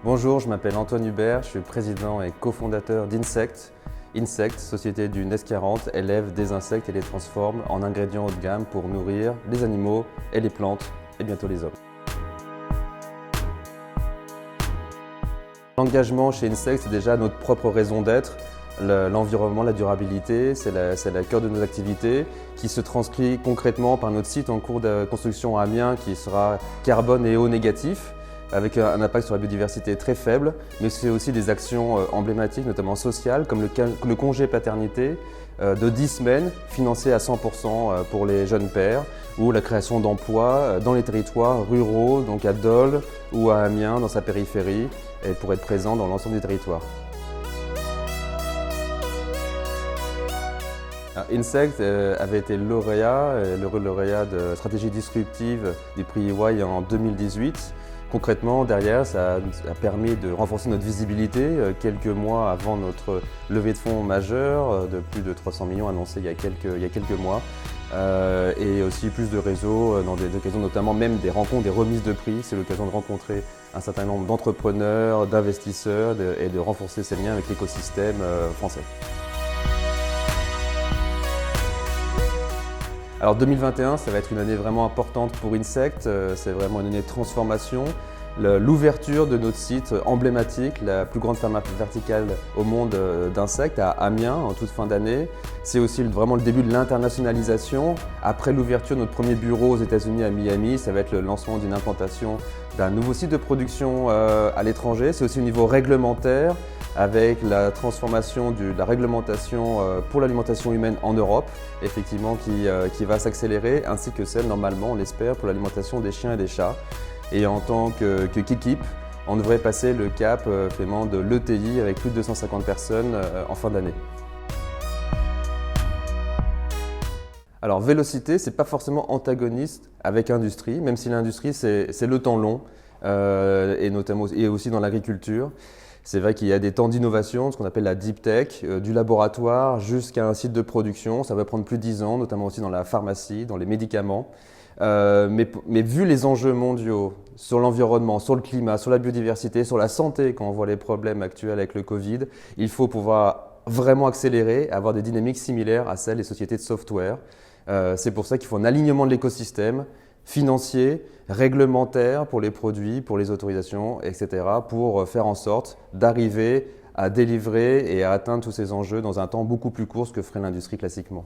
Bonjour, je m'appelle Antoine Hubert, je suis président et cofondateur d'Insect. Insect, société du NES 40, élève des insectes et les transforme en ingrédients haut de gamme pour nourrir les animaux et les plantes et bientôt les hommes. L'engagement chez Insect, c'est déjà notre propre raison d'être. L'environnement, la durabilité, c'est le cœur de nos activités qui se transcrit concrètement par notre site en cours de construction à Amiens qui sera carbone et eau négatif, avec un impact sur la biodiversité très faible, mais c'est aussi des actions emblématiques, notamment sociales, comme le congé paternité de 10 semaines, financé à 100% pour les jeunes pères, ou la création d'emplois dans les territoires ruraux, donc à Dole ou à Amiens, dans sa périphérie, et pour être présent dans l'ensemble du territoire. Insect avait été lauréat de stratégie disruptive du prix EY en 2018. Concrètement, derrière, ça a permis de renforcer notre visibilité quelques mois avant notre levée de fonds majeure de plus de 300 millions annoncée il y a quelques mois. Et aussi plus de réseaux dans des occasions, notamment même des rencontres, des remises de prix. C'est l'occasion de rencontrer un certain nombre d'entrepreneurs, d'investisseurs et de renforcer ces liens avec l'écosystème français. Alors 2021, ça va être une année vraiment importante pour Insect, c'est vraiment une année de transformation. L'ouverture de notre site emblématique, la plus grande ferme verticale au monde d'insectes, à Amiens en toute fin d'année. C'est aussi vraiment le début de l'internationalisation. Après l'ouverture de notre premier bureau aux États-Unis à Miami, ça va être le lancement d'une implantation d'un nouveau site de production à l'étranger. C'est aussi au niveau réglementaire, avec la transformation de la réglementation pour l'alimentation humaine en Europe, effectivement qui va s'accélérer, ainsi que celle, normalement, on l'espère, pour l'alimentation des chiens et des chats. Et en tant qu'équipe, on devrait passer le cap vraiment de l'ETI avec plus de 250 personnes en fin d'année. Alors Vélocité, c'est pas forcément antagoniste avec industrie, même si l'industrie c'est le temps long et aussi dans l'agriculture. C'est vrai qu'il y a des temps d'innovation, ce qu'on appelle la deep tech, du laboratoire jusqu'à un site de production. Ça va prendre plus de 10 ans, notamment aussi dans la pharmacie, dans les médicaments. Mais vu les enjeux mondiaux sur l'environnement, sur le climat, sur la biodiversité, sur la santé, quand on voit les problèmes actuels avec le Covid, il faut pouvoir vraiment accélérer, avoir des dynamiques similaires à celles des sociétés de software. C'est pour ça qu'il faut un alignement de l'écosystème financier, réglementaire pour les produits, pour les autorisations, etc., pour faire en sorte d'arriver à délivrer et à atteindre tous ces enjeux dans un temps beaucoup plus court que ferait l'industrie classiquement.